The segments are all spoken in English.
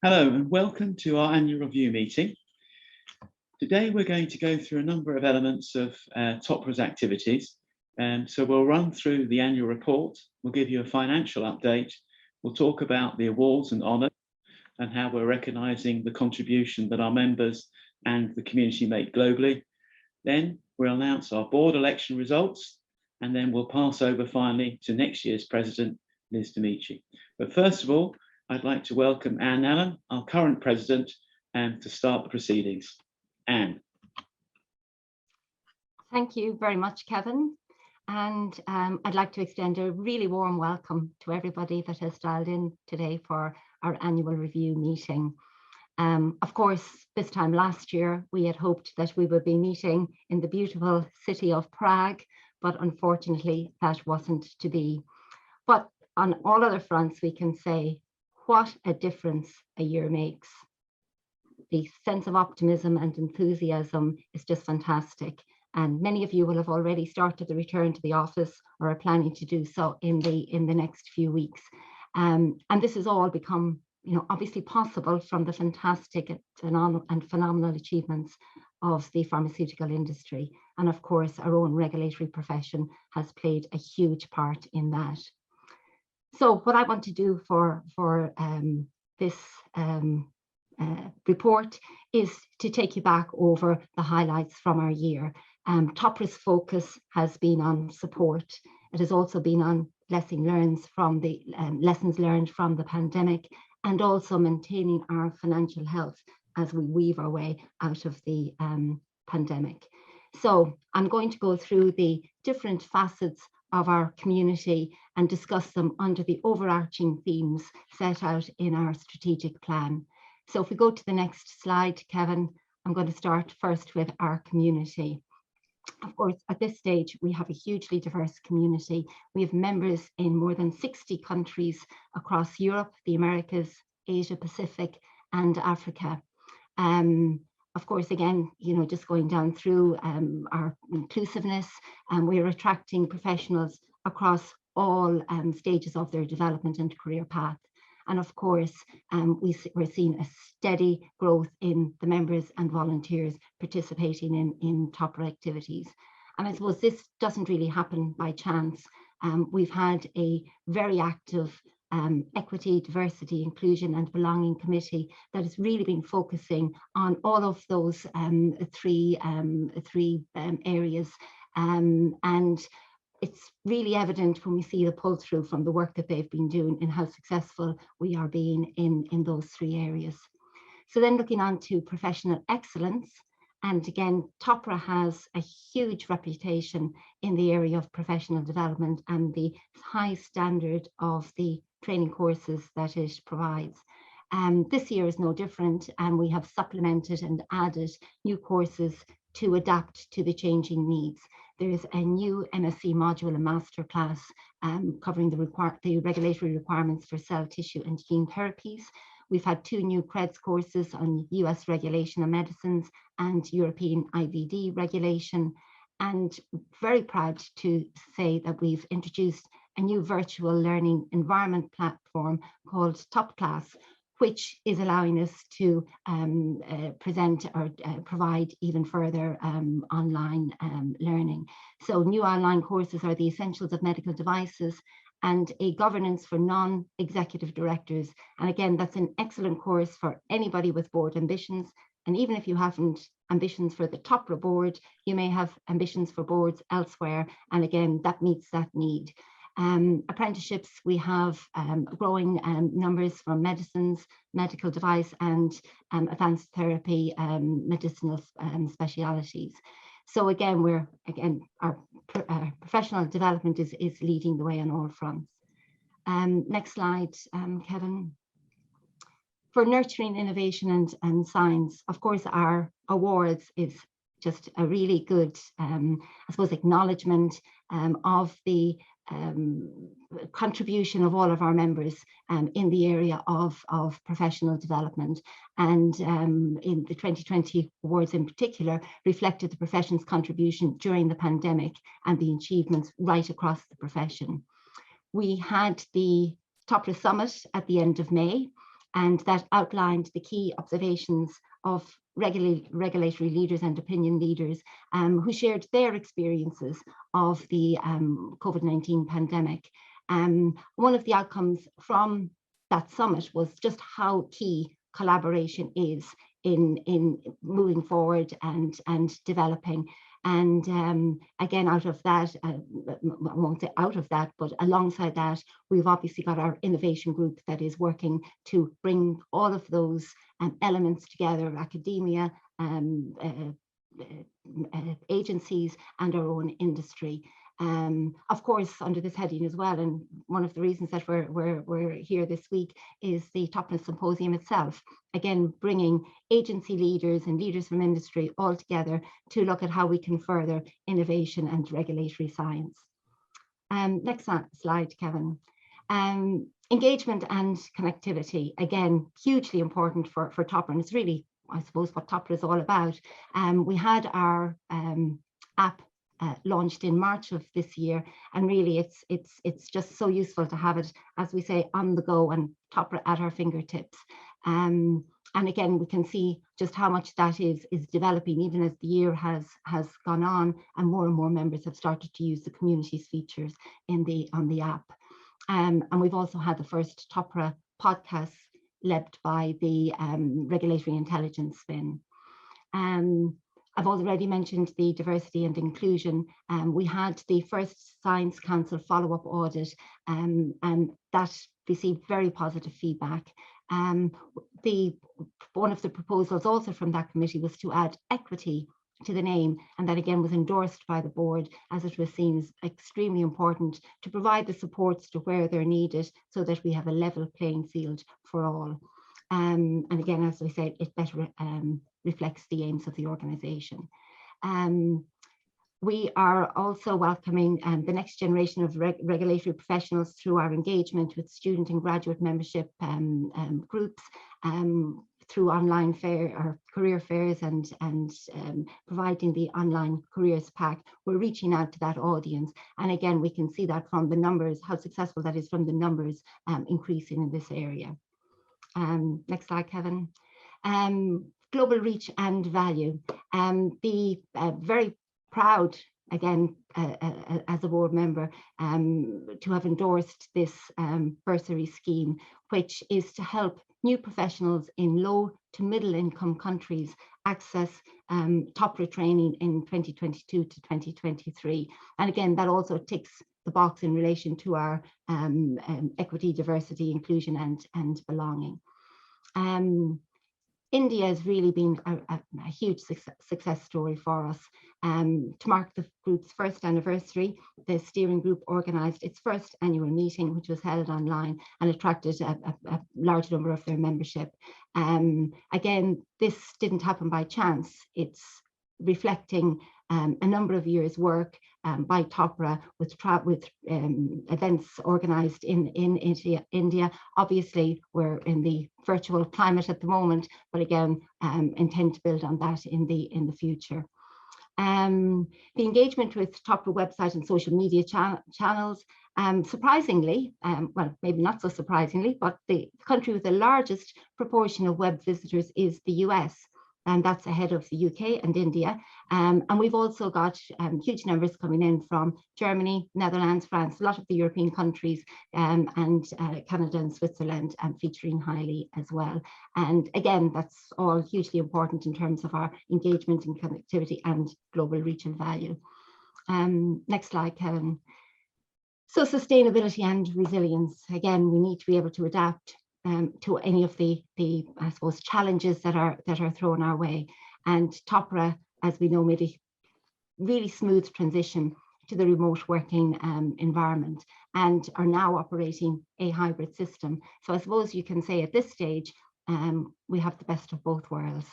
Hello and welcome to our annual review meeting. Today we're going to go through a number of elements of TOPRA's activities. So we'll run through the annual report, we'll give you a financial update, we'll talk about the awards and honours and how we're recognising the contribution that our members and the community make globally. Then we'll announce our board election results, and then we'll pass over finally to next year's president, Ms. Madichie. But first of all, I'd like to welcome Anne Nallen, our current president, and to start the proceedings. Anne. Thank you very much, Kevin. And I'd like to extend a really warm welcome to everybody that has dialed in today for our annual review meeting. Of course, this time last year, we had hoped that we would be meeting in the beautiful city of Prague, but unfortunately that wasn't to be. But on all other fronts, we can say, what a difference a year makes. The sense of optimism and enthusiasm is just fantastic. And many of you will have already started the return to the office or are planning to do so in the next few weeks. And this has all become, obviously possible from the fantastic and phenomenal achievements of the pharmaceutical industry. And of course, our own regulatory profession has played a huge part in that. So what I want to do for this report is to take you back over the highlights from our year. TOPRA's focus has been on support. It has also been on lessons learned from the pandemic, and also maintaining our financial health as we weave our way out of the pandemic. So I'm going to go through the different facets of our community and discuss them under the overarching themes set out in our strategic plan. So if we go to the next slide, Kevin, I'm going to start first with our community. Of course, at this stage, we have a hugely diverse community. We have members in more than 60 countries across Europe, the Americas, Asia Pacific, and Africa. Of course, again, just going down through our inclusiveness, we're attracting professionals across all stages of their development and career path. And of course, we're seeing a steady growth in the members and volunteers participating in TOPRA activities. And I suppose this doesn't really happen by chance. We've had a very active equity, diversity, inclusion and belonging committee that has really been focusing on all of those three areas. And it's really evident when we see the pull through from the work that they've been doing and how successful we are being in those three areas. So then looking on to professional excellence. And again, TOPRA has a huge reputation in the area of professional development and the high standard of the training courses that it provides. This year is no different, and we have supplemented and added new courses to adapt to the changing needs. There is a new MSc module and masterclass covering the regulatory requirements for cell tissue and gene therapies. We've had 2 new CREDS courses on US regulation of medicines and European IVD regulation. And very proud to say that we've introduced a new virtual learning environment platform called TopClass, which is allowing us to present or provide even further online learning. So new online courses are the essentials of medical devices and a governance for non-executive directors. And again, that's an excellent course for anybody with board ambitions. And even if you haven't ambitions for the TOPRA board, you may have ambitions for boards elsewhere. And again, that meets that need. Apprenticeships, we have growing numbers from medicines, medical device and advanced therapy medicinal specialities. So again, our professional development is leading the way on all fronts. Next slide, Kevin. For nurturing innovation and science, of course, our awards is just a really good, I suppose, acknowledgement of the contribution of all of our members in the area of professional development. And in the 2020 awards in particular, reflected the profession's contribution during the pandemic and the achievements right across the profession. We had the TOPRA Summit at the end of May, and that outlined the key observations of regulatory leaders and opinion leaders who shared their experiences of the COVID-19 pandemic. One of the outcomes from that summit was just how key collaboration is in moving forward and developing. And again, out of that, I won't say out of that, but alongside that, we've obviously got our innovation group that is working to bring all of those elements together, academia, agencies, and our own industry. Of course, under this heading as well, and one of the reasons that we're here this week is the TOPRA Symposium itself. Again, bringing agency leaders and leaders from industry all together to look at how we can further innovation and regulatory science. Next slide, Kevin. Engagement and connectivity, again, hugely important for TOPRA, and it's really, I suppose, what TOPRA is all about. We had our app launched in March of this year, and really it's just so useful to have it, as we say, on the go and TOPRA at our fingertips. And again, we can see just how much that is developing even as the year has gone on, and more members have started to use the community's features on the app. And we've also had the first TOPRA podcast led by the Regulatory Intelligence Spin. I've already mentioned the diversity and inclusion. We had the first Science Council follow-up audit, and that received very positive feedback. One of the proposals also from that committee was to add equity to the name, and that again was endorsed by the board, as it was seen as extremely important to provide the supports to where they're needed so that we have a level playing field for all. And again, as I said, it better reflects the aims of the organisation. We are also welcoming the next generation of regulatory professionals through our engagement with student and graduate membership groups, through online career fairs and providing the online careers pack. We're reaching out to that audience. And again, we can see that from the numbers, how successful that is from the numbers increasing in this area. Next slide, Kevin. Global reach and value. Very proud, again, as a board member, to have endorsed this bursary scheme, which is to help new professionals in low to middle income countries access TOPRA training in 2022 to 2023. And again, that also ticks the box in relation to our equity, diversity, inclusion and belonging. India has really been a huge success story for us. To mark the group's first anniversary, the steering group organised its first annual meeting, which was held online and attracted a large number of their membership. Again, this didn't happen by chance. It's reflecting a number of years' work by TOPRA with events organised in India. Obviously, we're in the virtual climate at the moment, but again, intend to build on that in the future. The engagement with TOPRA website and social media channels, surprisingly, well, maybe not so surprisingly, but the country with the largest proportion of web visitors is the US. And that's ahead of the UK and India. And we've also got huge numbers coming in from Germany, Netherlands, France, a lot of the European countries, and Canada and Switzerland, featuring highly as well. And again, that's all hugely important in terms of our engagement and connectivity and global reach and value. Next slide, Kevin. So sustainability and resilience. Again, we need to be able to adapt to any of the I suppose challenges that are thrown our way. And TOPRA, as we know, made a really smooth transition to the remote working environment and are now operating a hybrid system. So I suppose you can say at this stage we have the best of both worlds.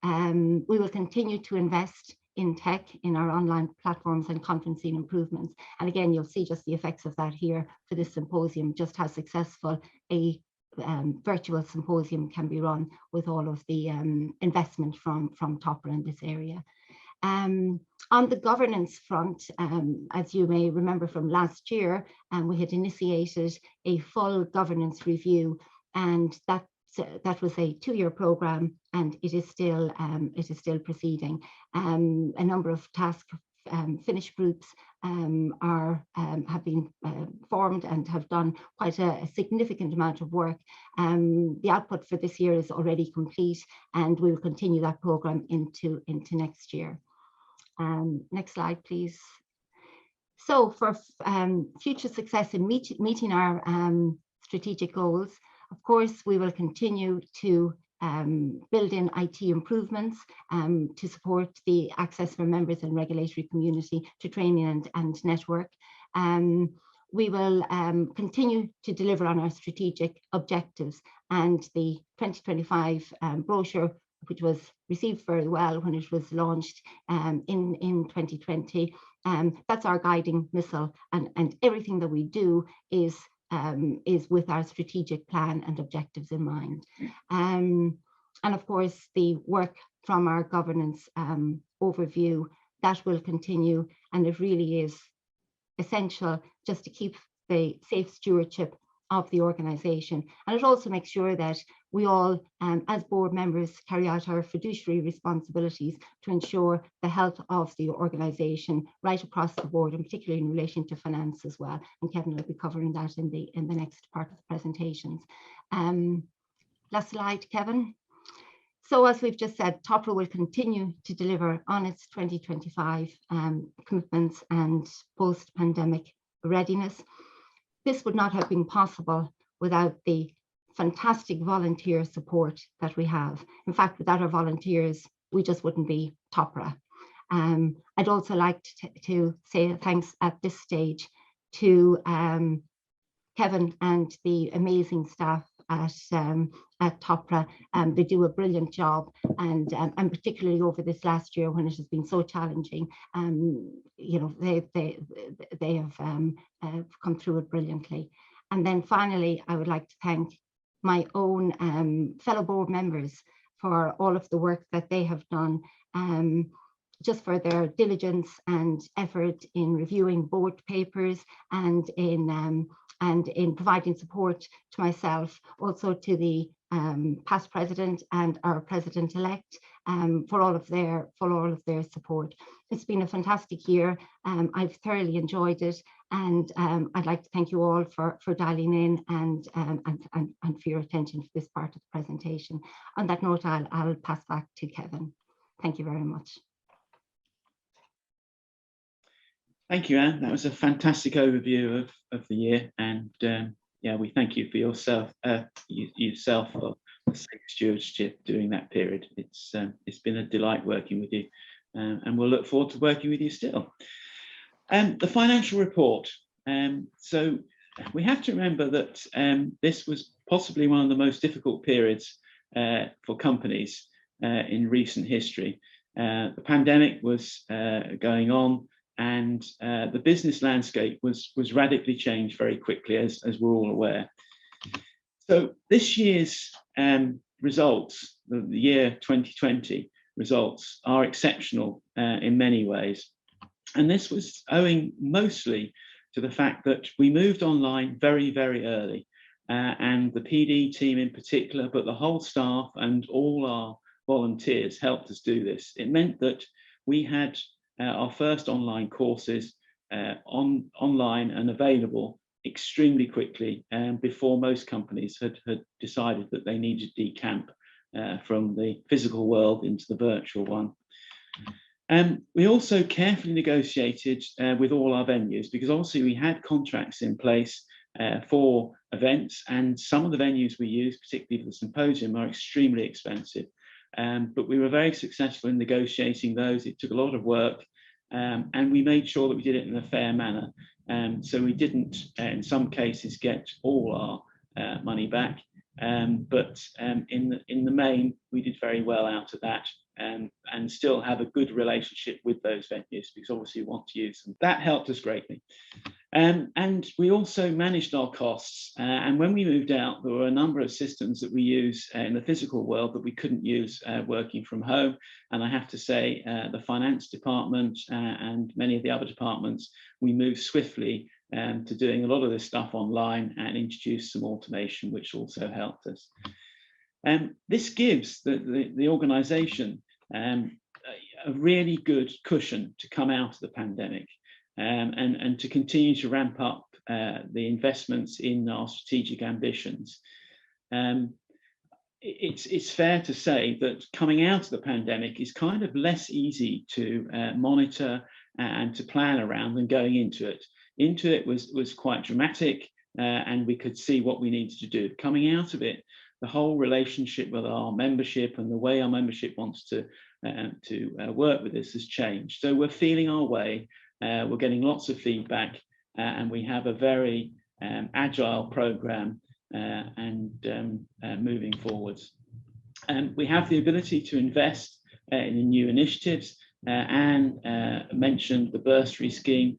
We will continue to invest in tech, in our online platforms and conferencing improvements. And again, you'll see just the effects of that here for this symposium, just how successful a virtual symposium can be run with all of the investment from TOPRA in this area. On the governance front, as you may remember from last year, we had initiated a full governance review, and that that was a 2-year program, and it is still proceeding. A number of task finish groups have been formed and have done quite a significant amount of work. The output for this year is already complete, and we will continue that program into next year. Next slide, please. So for future success in meeting our strategic goals, of course, we will continue to build in IT improvements to support the access for members and regulatory community to training and network. We will continue to deliver on our strategic objectives, and the 2025 brochure, which was received very well when it was launched in 2020, that's our guiding missile, and everything that we do is with our strategic plan and objectives in mind. And of course, the work from our governance overview, that will continue, and it really is essential just to keep the safe stewardship of the organisation. And it also makes sure that we all, as board members, carry out our fiduciary responsibilities to ensure the health of the organisation right across the board, and particularly in relation to finance as well. And Kevin will be covering that in the next part of the presentations. Last slide, Kevin. So as we've just said, TOPRA will continue to deliver on its 2025 commitments and post-pandemic readiness. This would not have been possible without the fantastic volunteer support that we have. In fact, without our volunteers, we just wouldn't be TOPRA. I'd also like to say thanks at this stage to Kevin and the amazing staff at TOPRA. They do a brilliant job, and particularly over this last year when it has been so challenging, you know, they have come through it brilliantly. And then finally, I would like to thank my own fellow board members for all of the work that they have done, just for their diligence and effort in reviewing board papers and in providing support to myself, also to the past president and our president-elect for all of their support. It's been a fantastic year. I've thoroughly enjoyed it, and I'd like to thank you all for dialing in and for your attention to this part of the presentation. On that note, I'll pass back to Kevin. Thank you very much. Thank you, Anne. That was a fantastic overview of the year, and yeah, we thank you for yourself for safe stewardship during that period. It's been a delight working with you, and we'll look forward to working with you still. The financial report. So we have to remember that this was possibly one of the most difficult periods for companies in recent history. The pandemic was going on, and the business landscape was radically changed very quickly, as we're all aware. So this year's results, the year 2020 results, are exceptional in many ways. And this was owing mostly to the fact that we moved online very, very early. And the PD team in particular, but the whole staff and all our volunteers helped us do this. It meant that we had our first online courses online and available extremely quickly, before most companies had decided that they needed to decamp from the physical world into the virtual one. We also carefully negotiated with all our venues, because obviously we had contracts in place for events, and some of the venues we use, particularly for the symposium, are extremely expensive. But we were very successful in negotiating those. It took a lot of work, and we made sure that we did it in a fair manner. So we didn't, in some cases, get all our money back, but in the main, we did very well out of that, and still have a good relationship with those venues, because obviously we want to use them. That helped us greatly. And we also managed our costs. And when we moved out, there were a number of systems that we use in the physical world that we couldn't use working from home. And I have to say, the finance department and many of the other departments, we moved swiftly to doing a lot of this stuff online and introduced some automation, which also helped us. This gives the organisation a really good cushion to come out of the pandemic and to continue to ramp up the investments in our strategic ambitions. It's fair to say that coming out of the pandemic is kind of less easy to monitor and to plan around than going into it. Into it was quite dramatic, and we could see what we needed to do. Coming out of it, the whole relationship with our membership and the way our membership wants to work with us has changed. So we're feeling our way, we're getting lots of feedback, and we have a very agile programme and moving forwards. We have the ability to invest in new initiatives. Anne mentioned the bursary scheme,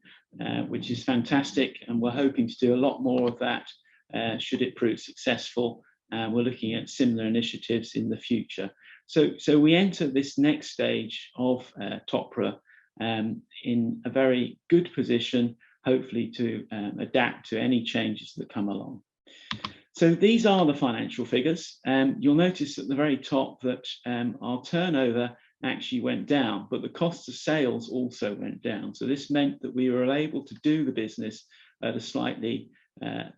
which is fantastic, and we're hoping to do a lot more of that should it prove successful. We're looking at similar initiatives in the future. So we enter this next stage of TOPRA in a very good position, hopefully to adapt to any changes that come along. So these are the financial figures. You'll notice at the very top that our turnover actually went down, but the cost of sales also went down. So this meant that we were able to do the business at a slightly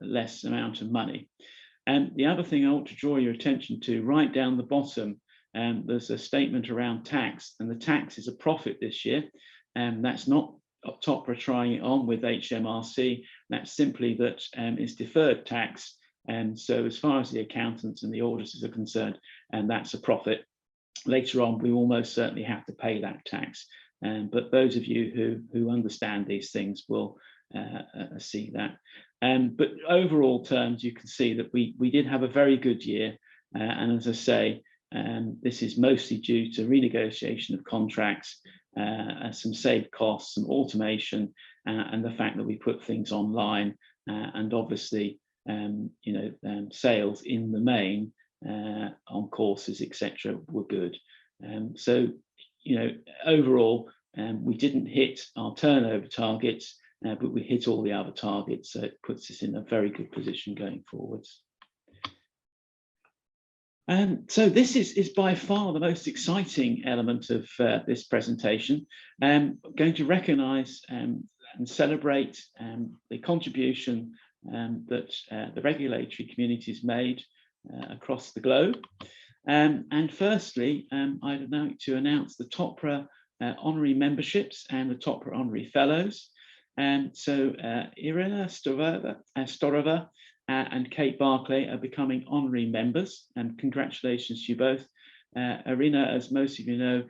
less amount of money. And the other thing I want to draw your attention to, right down the bottom, there's a statement around tax, and the tax is a profit this year. That's not TOPRA trying it on with HMRC. That's simply that it's deferred tax. And so as far as the accountants and the auditors are concerned, and that's a profit. Later on, we will most certainly have to pay that tax. But those of you who understand these things will see that. But overall terms, you can see that we did have a very good year. And as I say, this is mostly due to renegotiation of contracts, some saved costs, some automation, and the fact that we put things online, and obviously sales in the main on courses, etc., were good. So overall, we didn't hit our turnover targets, but we hit all the other targets, so it puts us in a very good position going forwards. So this is by far the most exciting element of this presentation. I'm going to recognise and celebrate the contribution that the regulatory community has made across the globe. And firstly, I'd like to announce the TOPRA honorary memberships and the TOPRA honorary fellows. So Irina Storova and Kate Barclay are becoming honorary members, and congratulations to you both. Irina, as most of you know,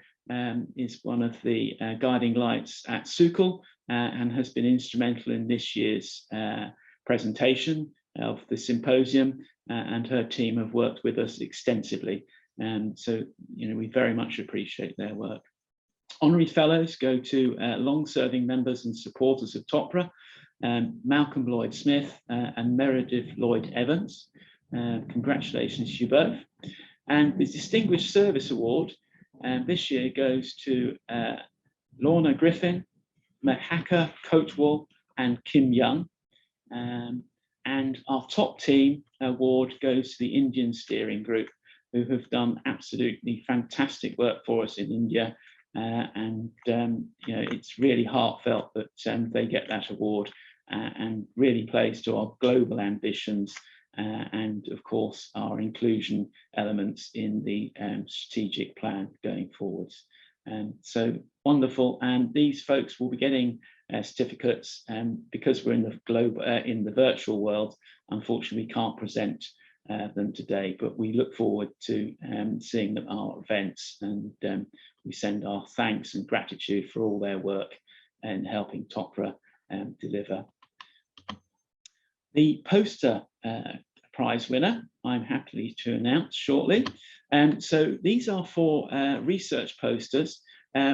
is one of the guiding lights at SUCL and has been instrumental in this year's presentation of the symposium, and her team have worked with us extensively. So we very much appreciate their work. Honorary fellows go to long-serving members and supporters of TOPRA, Malcolm Lloyd-Smith and Meredith Lloyd-Evans. Congratulations to you both. And the Distinguished Service Award this year goes to Lorna Griffin, Mahaka Coatwall and Kim Young. And our top team award goes to the Indian Steering Group, who have done absolutely fantastic work for us in India. It's really heartfelt that they get that award, and really plays to our global ambitions and of course our inclusion elements in the strategic plan going forwards. So wonderful, and these folks will be getting certificates, because we're in the virtual world. Unfortunately, we can't present them today, but we look forward to seeing them at our events, and we send our thanks and gratitude for all their work in helping TOPRA deliver. The poster prize winner, I'm happy to announce shortly. So these are for research posters.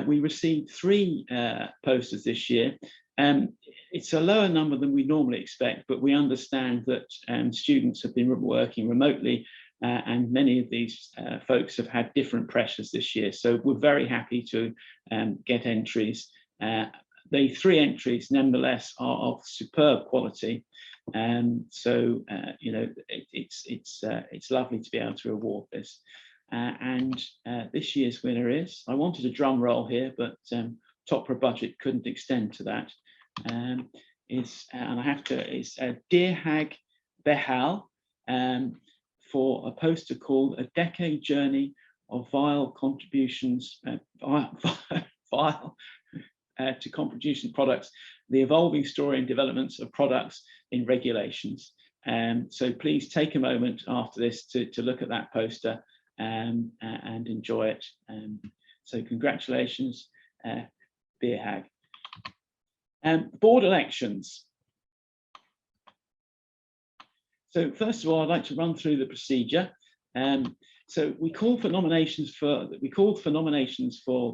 We received 3 posters this year. It's a lower number than we normally expect, but we understand that students have been working remotely, and many of these folks have had different pressures this year. So we're very happy to get entries. the 3 entries, nevertheless, are of superb quality. So you know, it's lovely to be able to award this. And this year's winner is, I wanted a drum roll here, but TOPRA budget couldn't extend to that. And I have to, it's Dear Hag Behal, for a poster called A Decade Journey of Vile Contributions, to contribution products, the evolving story and developments of products in regulations. So please take a moment after this to look at that poster and enjoy it. So congratulations, Beer Hag. Board elections. So first of all, I'd like to run through the procedure. So we called for nominations for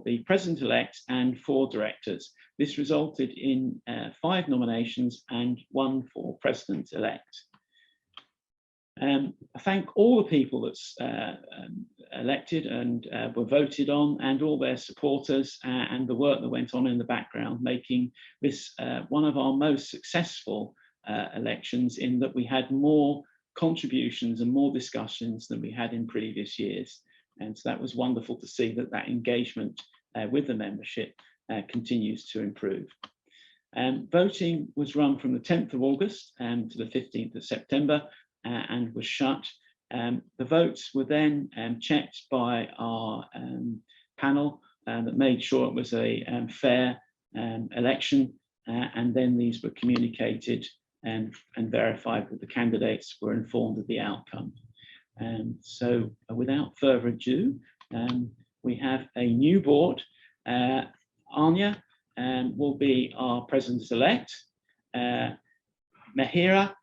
the President-elect and 4 directors. This resulted in 5 nominations and 1 for President-elect. I thank all the people that's elected and were voted on, and all their supporters, and the work that went on in the background, making this one of our most successful elections, in that we had more contributions and more discussions than we had in previous years. And so that was wonderful to see that engagement with the membership continues to improve. Voting was run from the 10th of August to the 15th of September and was shut. The votes were then checked by our panel that made sure it was a fair election, and then these were communicated and verified that the candidates were informed of the outcome. So without further ado, we have a new board. Anya will be our President-elect. Mahira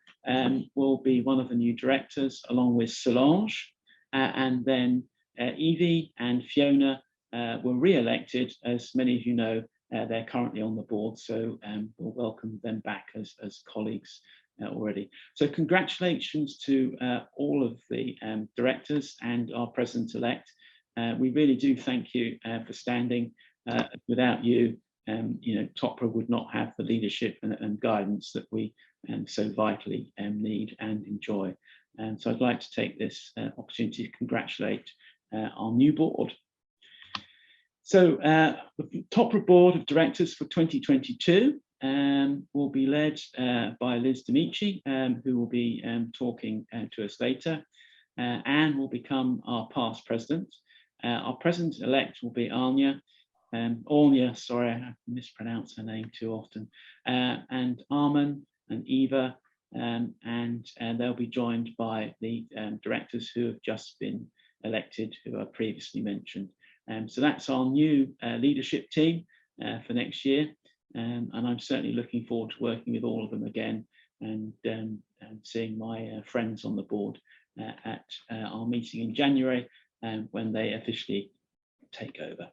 will be one of the new directors, along with Solange, and then Evie and Fiona were re-elected. As many of you know, they're currently on the board, so we'll welcome them back as colleagues already. So congratulations to all of the directors and our President-elect. We really do thank you for standing. Without you, you know, TOPRA would not have the leadership and guidance that we so vitally need and enjoy. And so I'd like to take this opportunity to congratulate our new board. So the TOPRA Board of Directors for 2022 will be led by Liz Madichie, who will be talking to us later. Anne will become our past president. Our President-elect will be Anya. Anya, sorry, I mispronounce her name too often. And Armin and Eva, and they'll be joined by the directors who have just been elected, who I previously mentioned. So that's our new leadership team for next year, and I'm certainly looking forward to working with all of them again, and seeing my friends on the board at our meeting in January, when they officially take over.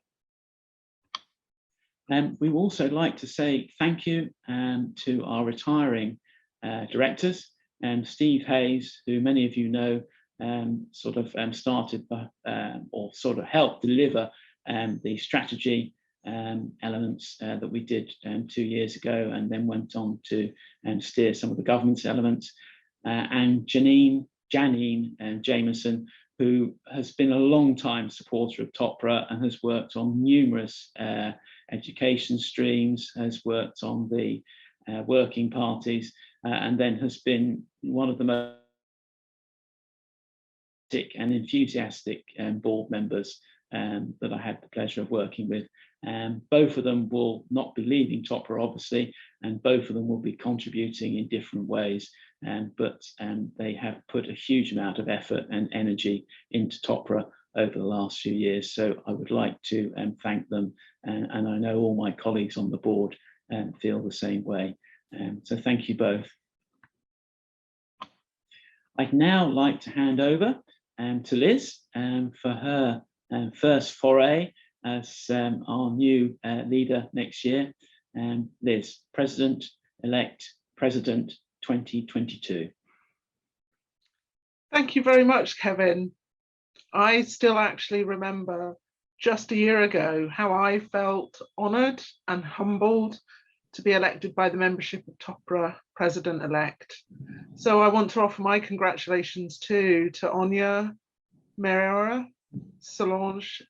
We would also like to say thank you to our retiring directors, Steve Hayes, who many of you know started or sort of helped deliver the strategy elements that we did 2 years ago, and then went on to steer some of the governance elements, and Janine Jameson, who has been a long time supporter of TOPRA and has worked on numerous education streams, has worked on the working parties, and then has been one of the most and enthusiastic board members that I had the pleasure of working with. Both of them will not be leaving TOPRA, obviously, and both of them will be contributing in different ways, but they have put a huge amount of effort and energy into TOPRA over the last few years. So I would like to thank them, and I know all my colleagues on the board feel the same way. So thank you both. I'd now like to hand over to Liz for her first foray as our new leader next year. Liz, President-elect, President 2022. Thank you very much, Kevin. I still actually remember just a year ago how I felt honoured and humbled to be elected by the membership of TOPRA President-elect. So I want to offer my congratulations too to Anya, Mariora, Solange,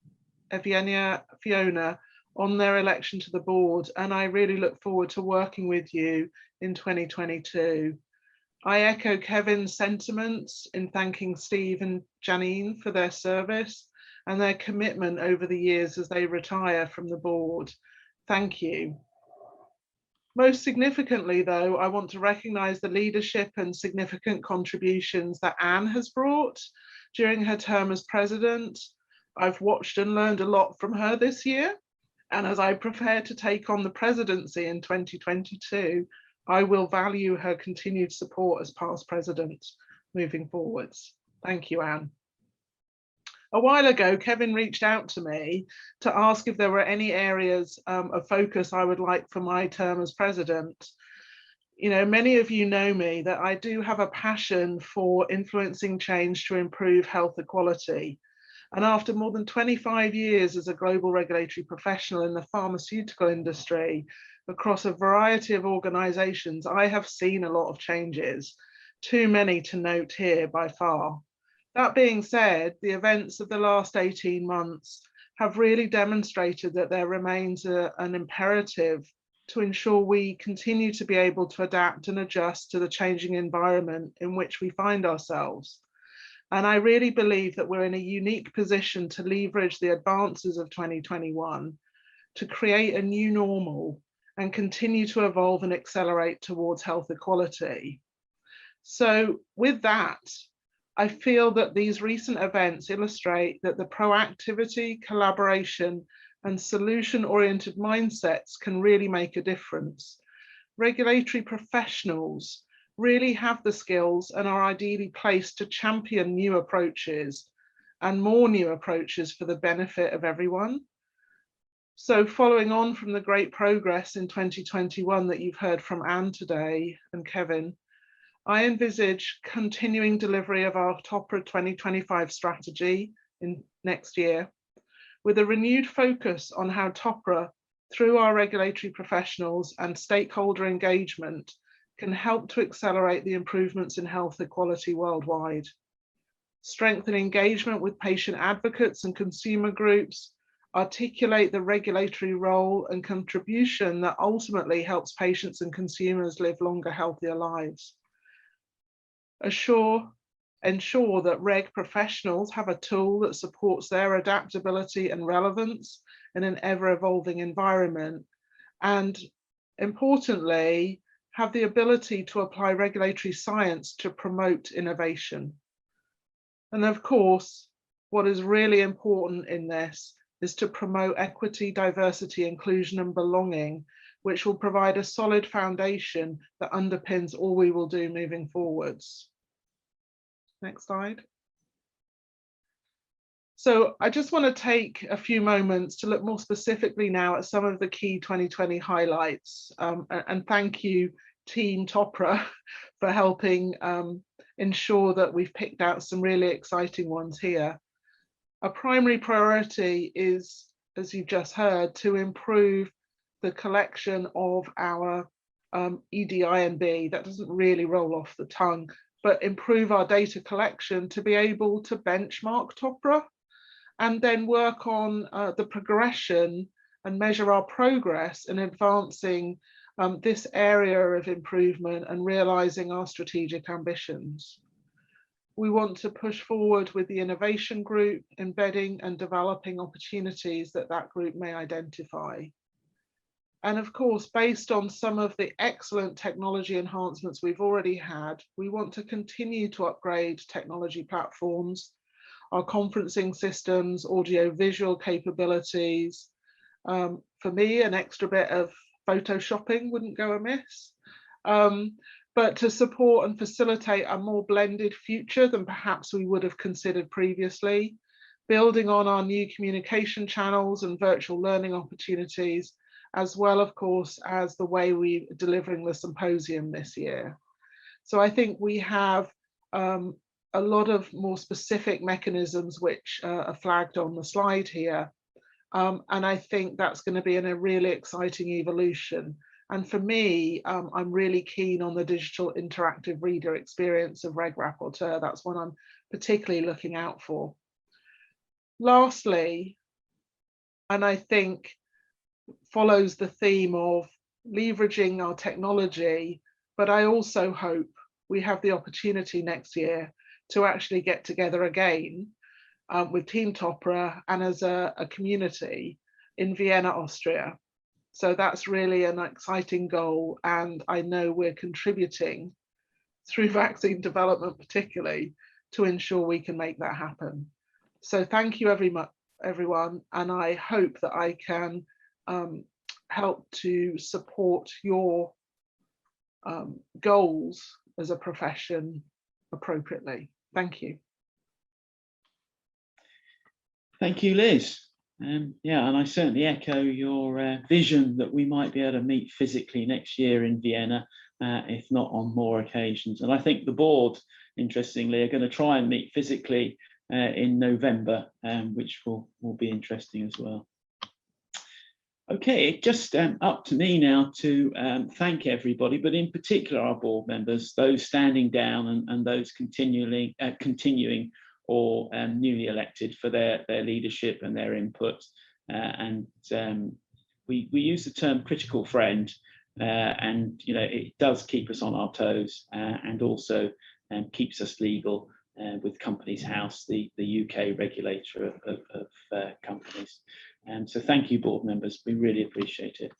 Evgenia, Fiona on their election to the board, and I really look forward to working with you in 2022. I echo Kevin's sentiments in thanking Steve and Janine for their service and their commitment over the years as they retire from the board. Thank you. Most significantly, though, I want to recognise the leadership and significant contributions that Anne has brought during her term as president. I've watched and learned a lot from her this year, and as I prepare to take on the presidency in 2022, I will value her continued support as past president moving forwards. Thank you, Anne. A while ago, Kevin reached out to me to ask if there were any areas of focus I would like for my term as president. You know, many of you know me that I do have a passion for influencing change to improve health equality. And after more than 25 years as a global regulatory professional in the pharmaceutical industry, across a variety of organizations, I have seen a lot of changes, too many to note here by far. That being said, the events of the last 18 months have really demonstrated that there remains an imperative to ensure we continue to be able to adapt and adjust to the changing environment in which we find ourselves. And I really believe that we're in a unique position to leverage the advances of 2021 to create a new normal and continue to evolve and accelerate towards health equality. So with that, I feel that these recent events illustrate that the proactivity, collaboration, and solution-oriented mindsets can really make a difference. Regulatory professionals really have the skills and are ideally placed to champion new approaches and more new approaches for the benefit of everyone. So following on from the great progress in 2021 that you've heard from Anne today and Kevin, I envisage continuing delivery of our TOPRA 2025 strategy in next year, with a renewed focus on how TOPRA, through our regulatory professionals and stakeholder engagement, can help to accelerate the improvements in health equality worldwide. Strengthen engagement with patient advocates and consumer groups, articulate the regulatory role and contribution that ultimately helps patients and consumers live longer, healthier lives. Ensure that reg professionals have a tool that supports their adaptability and relevance in an ever-evolving environment, and importantly, have the ability to apply regulatory science to promote innovation. And of course, what is really important in this is to promote equity, diversity, inclusion, and belonging, which will provide a solid foundation that underpins all we will do moving forwards. Next slide. So I just want to take a few moments to look more specifically now at some of the key 2020 highlights. And thank you, Team TOPRA, for helping ensure that we've picked out some really exciting ones here. A primary priority is, as you've just heard, to improve the collection of our EDINB. That doesn't really roll off the tongue, but improve our data collection to be able to benchmark TOPRA and then work on the progression and measure our progress in advancing this area of improvement and realizing our strategic ambitions. We want to push forward with the innovation group, embedding and developing opportunities that group may identify. And of course, based on some of the excellent technology enhancements we've already had, we want to continue to upgrade technology platforms, our conferencing systems, audio-visual capabilities. For me, an extra bit of photoshopping wouldn't go amiss. But to support and facilitate a more blended future than perhaps we would have considered previously, building on our new communication channels and virtual learning opportunities, as well, of course, as the way we're delivering the symposium this year. So I think we have a lot of more specific mechanisms which are flagged on the slide here. And I think that's going to be in a really exciting evolution. And for me, I'm really keen on the digital interactive reader experience of Reg Rapporteur. That's what I'm particularly looking out for. Lastly, and I think follows the theme of leveraging our technology, but I also hope we have the opportunity next year to actually get together again with Team TOPRA and as a community in Vienna, Austria. So that's really an exciting goal, and I know we're contributing through vaccine development particularly to ensure we can make that happen. So thank you everyone, and I hope that I can help to support your goals as a profession appropriately. Thank you. Thank you, Liz. Yeah, and I certainly echo your vision that we might be able to meet physically next year in Vienna, if not on more occasions. And I think the board, interestingly, are going to try and meet physically in November, which will be interesting as well. Okay, just up to me now to thank everybody, but in particular our board members, those standing down and those continuing or newly elected for their leadership and their input. We use the term critical friend, and it does keep us on our toes and also keeps us legal with Companies House, the UK regulator of companies. So thank you, board members, we really appreciate it.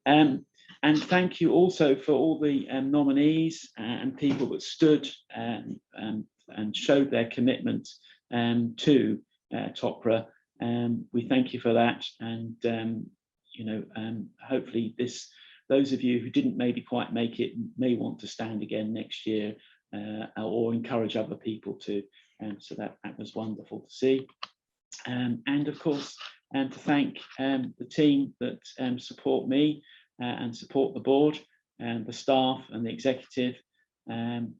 And thank you also for all the nominees and people that stood and showed their commitment to TOPRA. We thank you for that, and hopefully those of you who didn't maybe quite make it may want to stand again next year, or encourage other people to. So that was wonderful to see. And of course, to thank the team that support me and support the board and the staff and the executive. And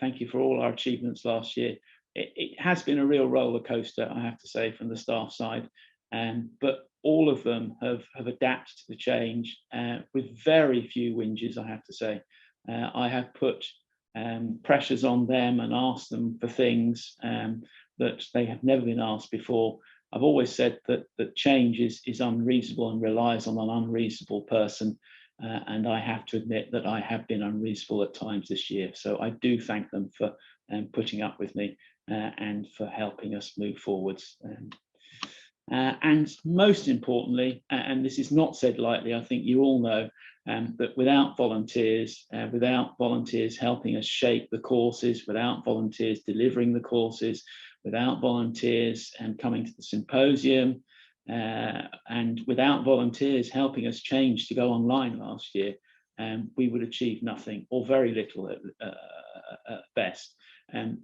thank you for all our achievements last year. It has been a real roller coaster, I have to say, from the staff side, but all of them have adapted to the change with very few whinges, I have to say. I have put pressures on them and asked them for things that they have never been asked before. I've always said that change is unreasonable and relies on an unreasonable person. And I have to admit that I have been unreasonable at times this year. So I do thank them for putting up with me and for helping us move forwards. And most importantly, and this is not said lightly, I think you all know that without volunteers helping us shape the courses, without volunteers delivering the courses, without volunteers coming to the symposium, and without volunteers helping us change to go online last year, we would achieve nothing or very little at best.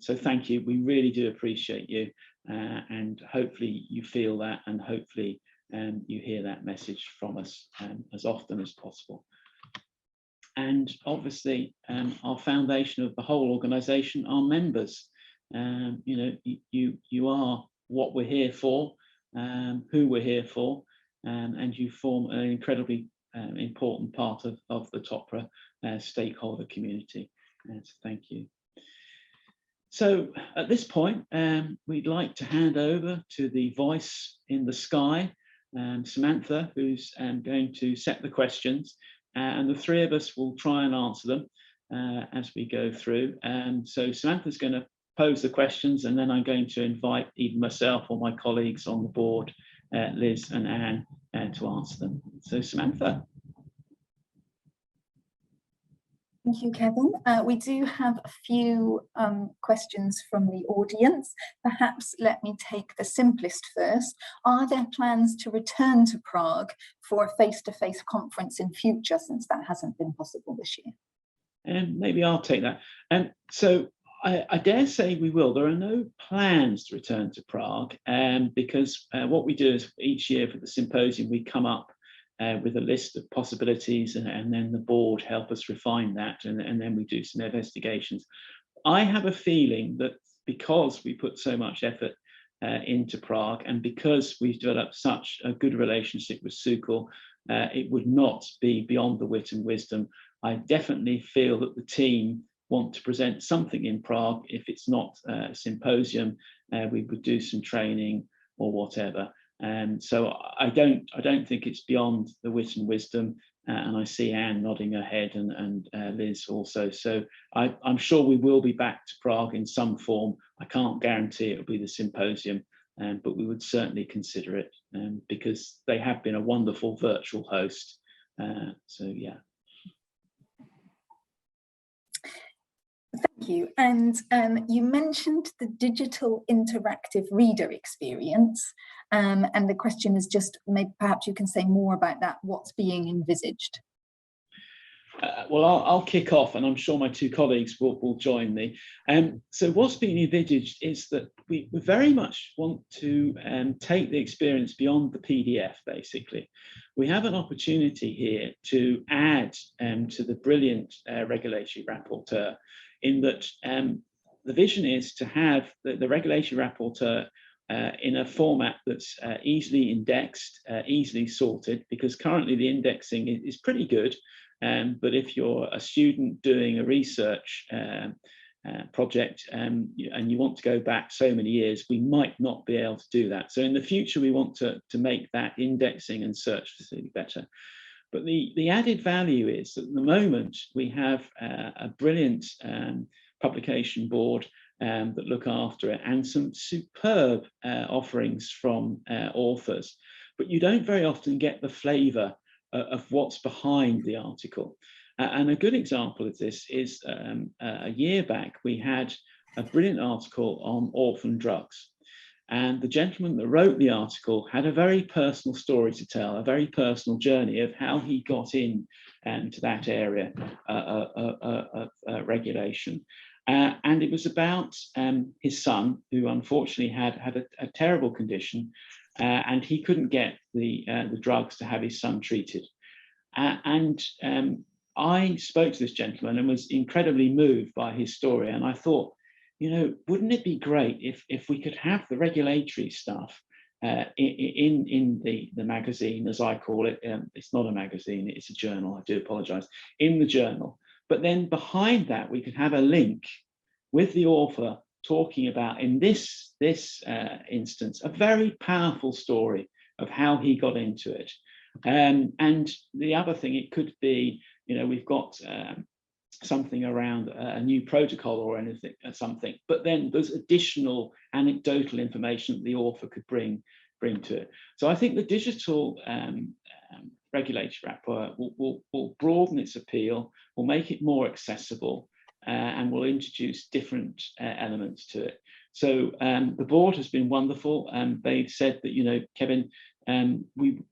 So thank you, we really do appreciate you, and hopefully you feel that, and hopefully you hear that message from us as often as possible. And obviously our foundation of the whole organisation are members. You are what we're here for, who we're here for, and you form an incredibly important part of the TOPRA stakeholder community. So thank you. So at this point, we'd like to hand over to the voice in the sky, Samantha, who's going to set the questions, and the three of us will try and answer them as we go through. So Samantha's going to pose the questions, and then I'm going to invite either myself or my colleagues on the board, Liz and Anne, to answer them. So Samantha. Thank you, Kevin. We do have a few questions from the audience. Perhaps let me take the simplest first. Are there plans to return to Prague for a face-to-face conference in future, since that hasn't been possible this year? Maybe I'll take that. So I dare say we will. There are no plans to return to Prague, because what we do is each year for the symposium, we come up with a list of possibilities, and then the board help us refine that, and then we do some investigations. I have a feeling that because we put so much effort into Prague, and because we've developed such a good relationship with Sukul, it would not be beyond the wit and wisdom. I definitely feel that the team want to present something in Prague. If it's not a symposium, we would do some training or whatever. So I don't think it's beyond the wit and wisdom. And I see Anne nodding her head, and Liz also. So I'm sure we will be back to Prague in some form. I can't guarantee it'll be the symposium, but we would certainly consider it, because they have been a wonderful virtual host. So yeah. Thank you. And you mentioned the digital interactive reader experience. And the question is just, maybe perhaps you can say more about that, what's being envisaged? Well, I'll kick off, and I'm sure my two colleagues will join me. So what's being envisaged is that we very much want to take the experience beyond the PDF, basically. We have an opportunity here to add to the brilliant regulatory rapporteur, in that the vision is to have the regulatory rapporteur in a format that's easily indexed, easily sorted, because currently the indexing is pretty good. But if you're a student doing a research project and you want to go back so many years, we might not be able to do that. So in the future, we want to make that indexing and search facility better. But the added value is that at the moment, we have a brilliant publication board that look after it, and some superb offerings from authors. But you don't very often get the flavour of what's behind the article. And a good example of this is a year back, we had a brilliant article on orphan drugs. And the gentleman that wrote the article had a very personal story to tell, a very personal journey of how he got in to that area of regulation. And it was about his son, who unfortunately had a terrible condition, and he couldn't get the drugs to have his son treated. And I spoke to this gentleman and was incredibly moved by his story. And I thought, you know, wouldn't it be great if we could have the regulatory stuff in the magazine, as I call it. It's not a magazine, it's a journal, I do apologise, in the journal. But then behind that, we could have a link with the author talking about, in this instance, a very powerful story of how he got into it. And the other thing, it could be, you know, we've got something around a new protocol or anything, something, but then there's additional anecdotal information that the author could bring to it. So I think the digital regulatory app will broaden its appeal, will make it more accessible, and will introduce different elements to it. So the board has been wonderful, and they've said that, you know, Kevin, we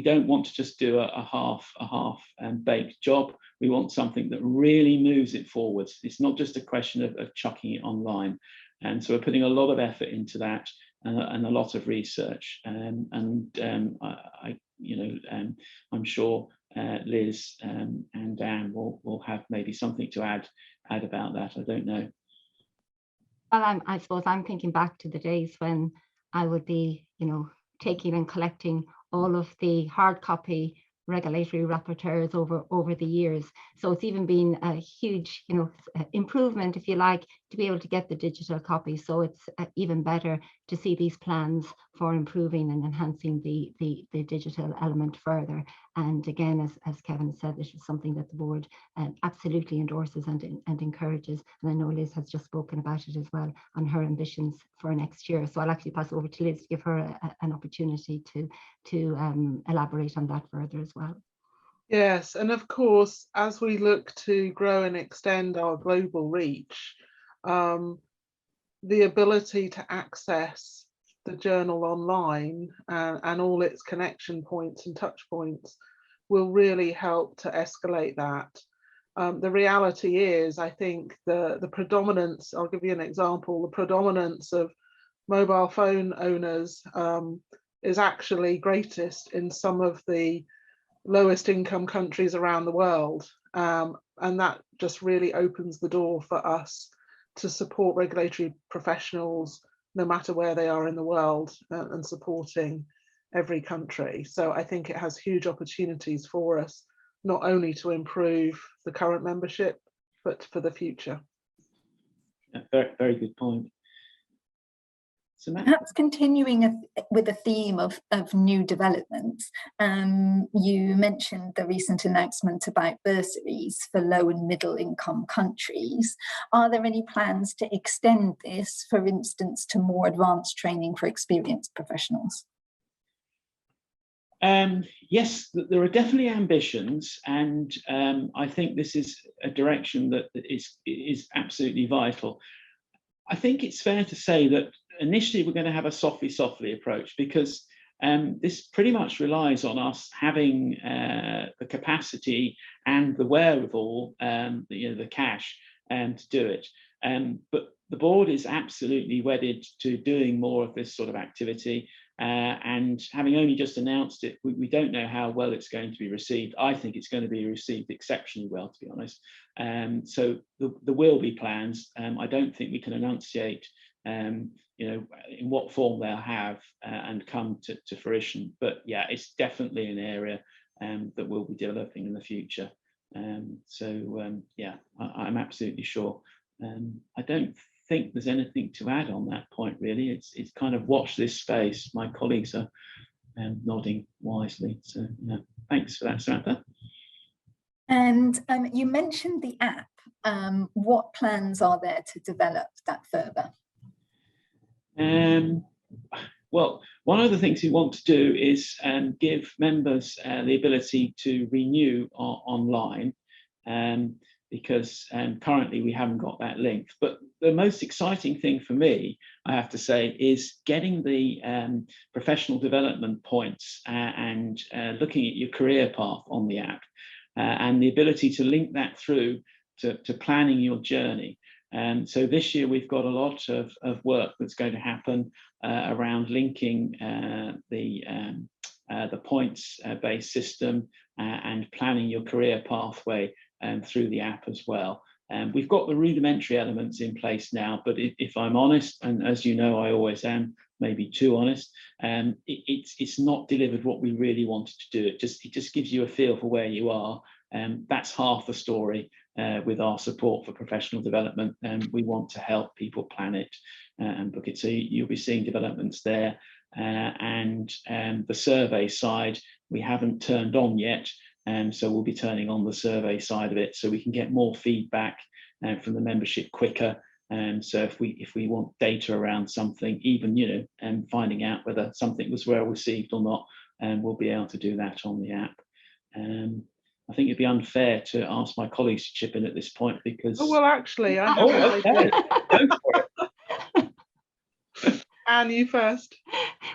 don't want to just do a half baked job. We want something that really moves it forwards. It's not just a question of chucking it online. And so we're putting a lot of effort into that, and a lot of research. I'm sure Liz and Dan will have maybe something to add about that. I don't know. Well, I suppose I'm thinking back to the days when I would be, you know, taking and collecting all of the hard copy regulatory rapporteurs over the years. So it's even been a huge, you know, improvement, if you like, to be able to get the digital copy. So it's even better to see these plans for improving and enhancing the digital element further. And again, as Kevin said, this is something that the board absolutely endorses and encourages. And I know Liz has just spoken about it as well on her ambitions for next year. So I'll actually pass over to Liz to give her an opportunity to elaborate on that further as well. Yes, and of course, as we look to grow and extend our global reach, the ability to access the journal online and all its connection points and touch points will really help to escalate that. The reality is, I think the predominance, I'll give you an example, the predominance of mobile phone owners is actually greatest in some of the lowest income countries around the world. And that just really opens the door for us to support regulatory professionals, no matter where they are in the world, and supporting every country. So I think it has huge opportunities for us, not only to improve the current membership, but for the future. Very, very good point. So perhaps continuing with a theme of new developments, you mentioned the recent announcement about bursaries for low and middle income countries. Are there any plans to extend this, for instance, to more advanced training for experienced professionals? Yes, there are definitely ambitions, and I think this is a direction that is absolutely vital. I think it's fair to say that initially we're going to have a softly approach, because this pretty much relies on us having the capacity and the wherewithal, the cash, to do it. But the board is absolutely wedded to doing more of this sort of activity. And having only just announced it, we don't know how well it's going to be received. I think it's going to be received exceptionally well, to be honest. So there will be plans. I don't think we can enunciate, in what form they'll have and come to fruition. But yeah, it's definitely an area that we'll be developing in the future. Yeah, I'm absolutely sure. I don't think there's anything to add on that point, really. It's kind of watch this space. My colleagues are nodding wisely. So yeah, thanks for that, Samantha. And you mentioned the app. What plans are there to develop that further? Well, one of the things we want to do is give members the ability to renew online, because currently we haven't got that link. But the most exciting thing for me, I have to say, is getting the professional development points and looking at your career path on the app, and the ability to link that through to planning your journey. So this year we've got a lot of work that's going to happen around linking the points-based system and planning your career pathway through the app as well. We've got the rudimentary elements in place now, but if I'm honest, and as you know I always am, maybe too honest, it's not delivered what we really wanted to do. It just gives you a feel for where you are. That's half the story. With our support for professional development, we want to help people plan it and book it. So you'll be seeing developments there, and the survey side we haven't turned on yet, so we'll be turning on the survey side of it so we can get more feedback from the membership quicker. So if we want data around something, even finding out whether something was well received or not, we'll be able to do that on the app. I think it'd be unfair to ask my colleagues to chip in at this point, because... Oh, well, actually, I have an idea. Go for it. Anne, you first.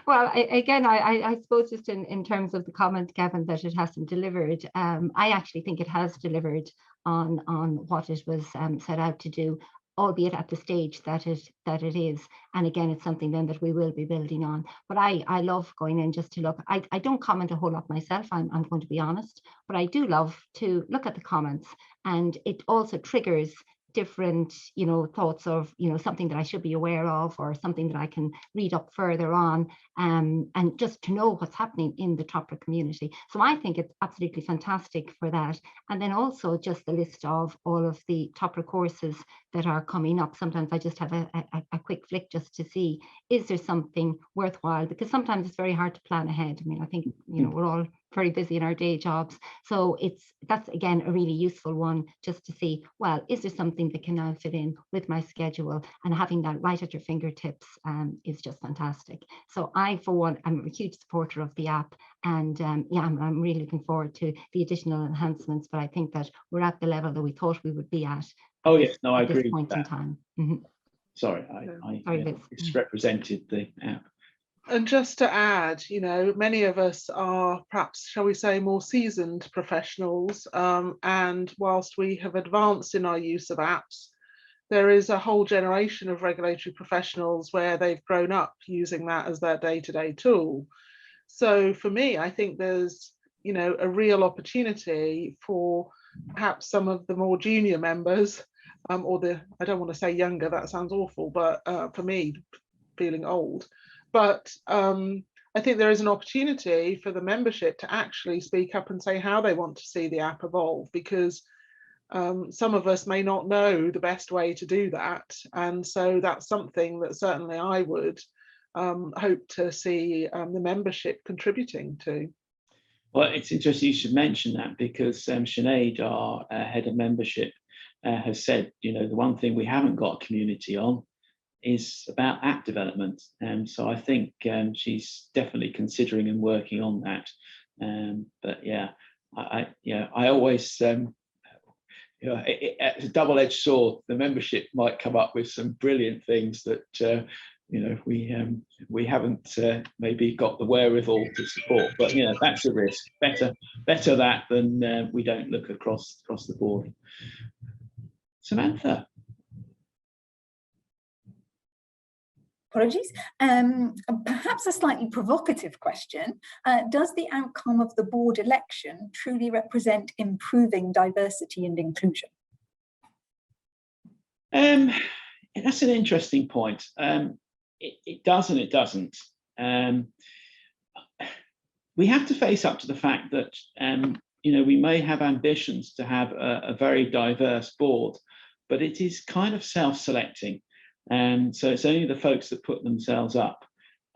Well, I suppose just in terms of the comment, Kevin, that it hasn't delivered, I actually think it has delivered on what it was set out to do, albeit at the stage that it is. And again, it's something then that we will be building on. But I love going in just to look. I don't comment a whole lot myself, I'm going to be honest, but I do love to look at the comments, and it also triggers different thoughts of something that I should be aware of, or something that I can read up further on, and just to know what's happening in the TOPRA community. So I think it's absolutely fantastic for that. And then also just the list of all of the TOPRA courses that are coming up. Sometimes I just have a quick flick just to see, is there something worthwhile, because sometimes it's very hard to plan ahead. I mean, I think we're all very busy in our day jobs, so that's again a really useful one, just to see, well, is there something that can now fit in with my schedule, and having that right at your fingertips is just fantastic. So I, for one, I'm a huge supporter of the app, and yeah, I'm really looking forward to the additional enhancements, but I think that we're at the level that we thought we would be at. Oh yes, no, I agree at this point with in that. time. Sorry, I misrepresented the app. And just to add, many of us are perhaps, shall we say, more seasoned professionals, and whilst we have advanced in our use of apps, there is a whole generation of regulatory professionals where they've grown up using that as their day-to-day tool. So for me, I think there's a real opportunity for perhaps some of the more junior members, or I don't want to say younger, that sounds awful, but for me, feeling old. But I think there is an opportunity for the membership to actually speak up and say how they want to see the app evolve, because some of us may not know the best way to do that. And so that's something that certainly I would hope to see the membership contributing to. Well, it's interesting you should mention that, because Sinead, our head of membership, has said, you know, the one thing we haven't got a community on is about app development. So I think she's definitely considering and working on that. But yeah, I always, you know, it's a double-edged sword. The membership might come up with some brilliant things that you know, we haven't maybe got the wherewithal to support. But you know, that's a risk. Better that than we don't look across the board. Samantha. Apologies. Perhaps a slightly provocative question. Does the outcome of the board election truly represent improving diversity and inclusion? That's an interesting point. It does and it doesn't. We have to face up to the fact that you know, we may have ambitions to have a very diverse board, but it is kind of self-selecting. So it's only the folks that put themselves up.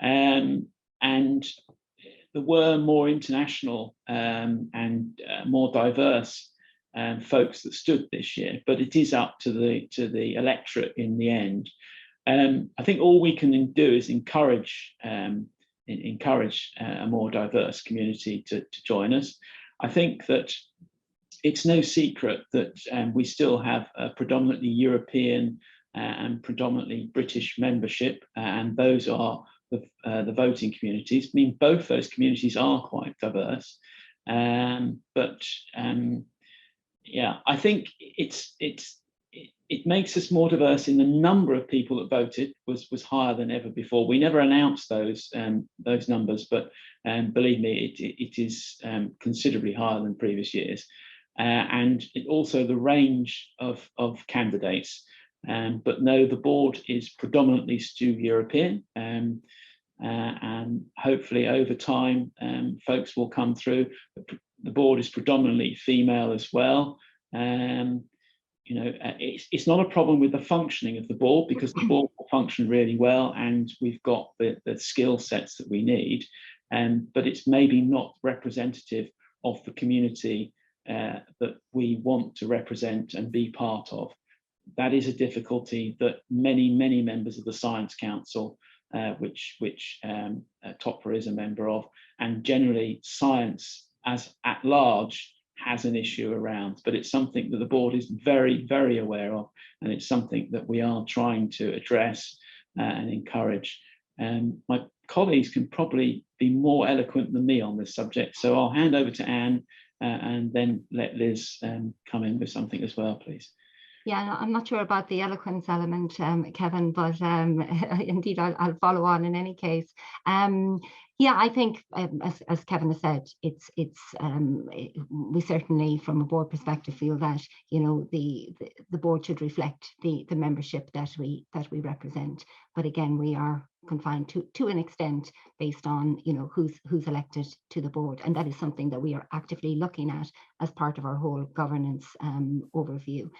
And there were more international and more diverse folks that stood this year, but it is up to the electorate in the end. I think all we can do is encourage a more diverse community to join us. I think that it's no secret that we still have a predominantly European and predominantly British membership, and those are the voting communities. I mean, both those communities are quite diverse, but yeah, I think it makes us more diverse in the number of people that voted was higher than ever before. We never announced those numbers, but believe me, it is considerably higher than previous years, and also the range of candidates. But no, the board is predominantly Stew European, and hopefully over time folks will come through. The board is predominantly female as well. You know, it's not a problem with the functioning of the board, because the board will function really well and we've got the skill sets that we need, but it's maybe not representative of the community that we want to represent and be part of. That is a difficulty that many members of the Science Council, which TOPRA is a member of, and generally science as at large has an issue around, but it's something that the board is very aware of, and it's something that we are trying to address and encourage. My colleagues can probably be more eloquent than me on this subject, so I'll hand over to Anne and then let Liz come in with something as well, please. Yeah, I'm not sure about the eloquence element, Kevin, but indeed I'll follow on in any case. Yeah, I think, as Kevin has said, we certainly, from a board perspective, feel that, you know, the board should reflect the membership that we represent. But again, we are confined to an extent based on, you know, who's elected to the board, and that is something that we are actively looking at as part of our whole governance overview.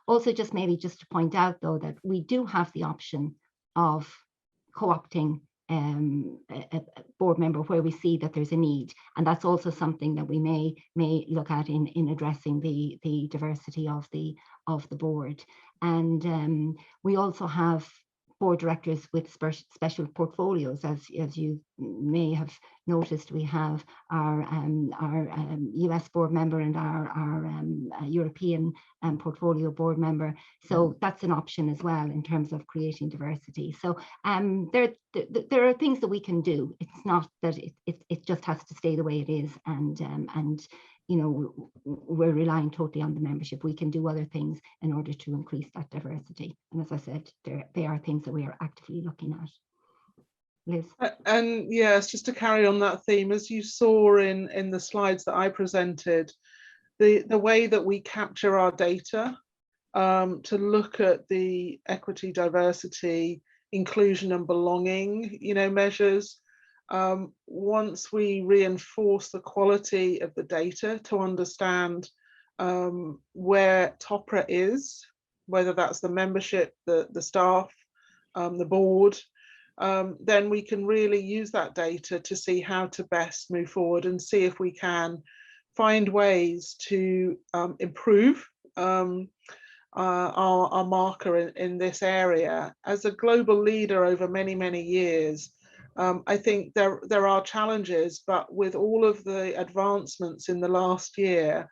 Also, just to point out though that we do have the option of co-opting a board member where we see that there's a need, and that's also something that we may look at in addressing the diversity of the board. And we also have board directors with special portfolios, as you may have noticed. We have our US board member and our European portfolio board member. So that's an option as well in terms of creating diversity. So there are things that we can do. It's not that it just has to stay the way it is, and you know, we're relying totally on the membership. We can do other things in order to increase that diversity. And as I said, they are things that we are actively looking at. Liz? And yes, just to carry on that theme, as you saw in the slides that I presented, the way that we capture our data to look at the equity, diversity, inclusion and belonging, you know, measures, once we reinforce the quality of the data to understand where TOPRA is, whether that's the membership, the staff, the board, then we can really use that data to see how to best move forward and see if we can find ways to improve our marker in this area. As a global leader over many, many years, I think there are challenges, but with all of the advancements in the last year,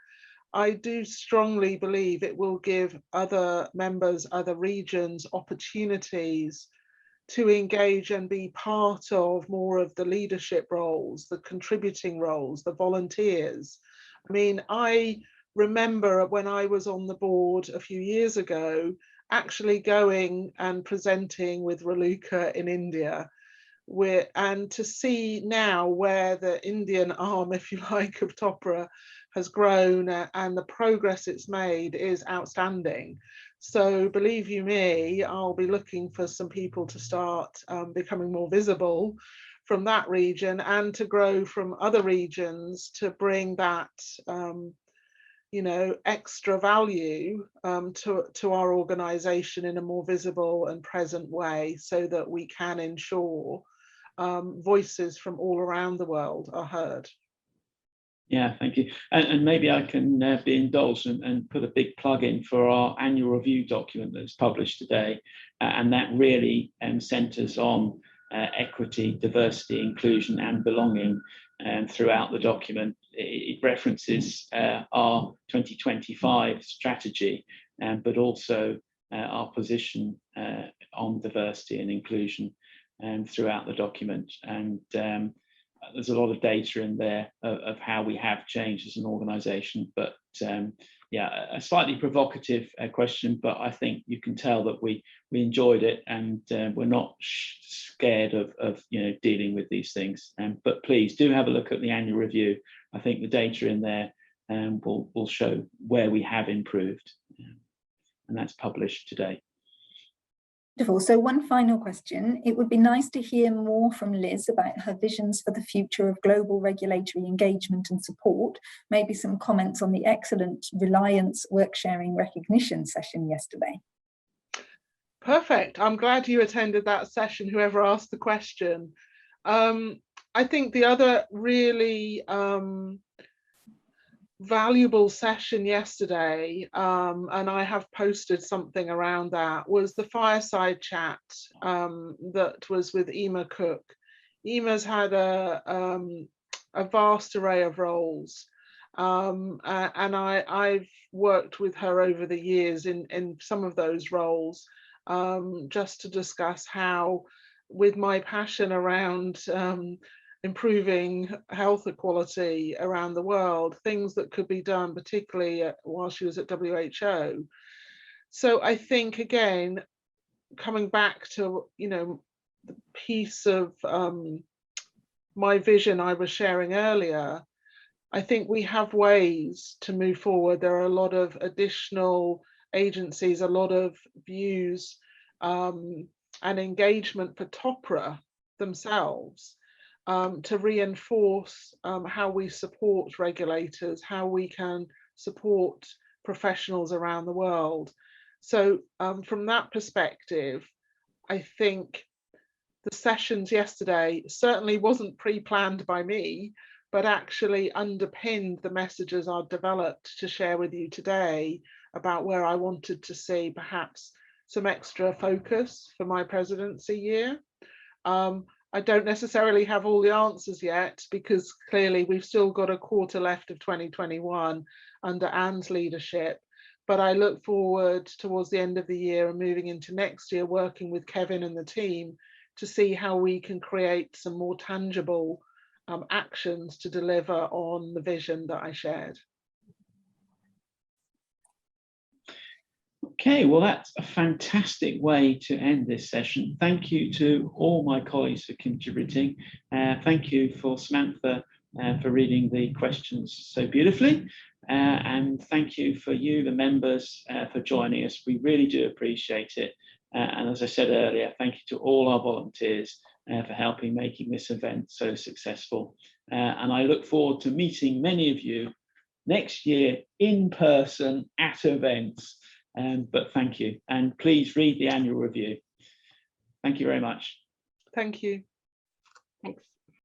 I do strongly believe it will give other members, other regions, opportunities to engage and be part of more of the leadership roles, the contributing roles, the volunteers. I mean, I remember when I was on the board a few years ago, actually going and presenting with Raluca in India, and to see now where the Indian arm, if you like, of TOPRA has grown and the progress it's made is outstanding. So believe you me, I'll be looking for some people to start becoming more visible from that region and to grow from other regions to bring that you know, extra value to our organization in a more visible and present way, so that we can ensure voices from all around the world are heard. Yeah, thank you. And maybe I can be indulged and put a big plug in for our annual review document that's published today. And that really centers on equity, diversity, inclusion and belonging throughout the document. It references our 2025 strategy, but also our position on diversity and inclusion throughout the document. And there's a lot of data in there of how we have changed as an organisation. But yeah, a slightly provocative question, but I think you can tell that we enjoyed it, and we're not scared of you know, dealing with these things. But please do have a look at the annual review. I think the data in there will show where we have improved, and that's published today. Wonderful. So one final question. It would be nice to hear more from Liz about her visions for the future of global regulatory engagement and support. Maybe some comments on the excellent Reliance work sharing recognition session yesterday. Perfect. I'm glad you attended that session, whoever asked the question. I think the other really valuable session yesterday, and I have posted something around that, was the fireside chat that was with Emma Cook. Emma's had a vast array of roles, and I've worked with her over the years in some of those roles, just to discuss how, with my passion around improving health equality around the world, things that could be done, particularly while she was at WHO. So I think, again, coming back to, you know, the piece of my vision I was sharing earlier, I think we have ways to move forward. There are a lot of additional agencies, a lot of views and engagement for TOPRA themselves, to reinforce how we support regulators, how we can support professionals around the world. So from that perspective, I think the sessions yesterday certainly wasn't pre-planned by me, but actually underpinned the messages I've developed to share with you today about where I wanted to see perhaps some extra focus for my presidency year. I don't necessarily have all the answers yet, because clearly we've still got a quarter left of 2021 under Anne's leadership, but I look forward towards the end of the year and moving into next year, working with Kevin and the team to see how we can create some more tangible actions to deliver on the vision that I shared. Okay, well, that's a fantastic way to end this session. Thank you to all my colleagues for contributing. Thank you for Samantha for reading the questions so beautifully. And thank you for you, the members, for joining us. We really do appreciate it. And as I said earlier, thank you to all our volunteers for helping making this event so successful. And I look forward to meeting many of you next year in person at events. But thank you, and please read the annual review. Thank you very much. Thank you. Thanks.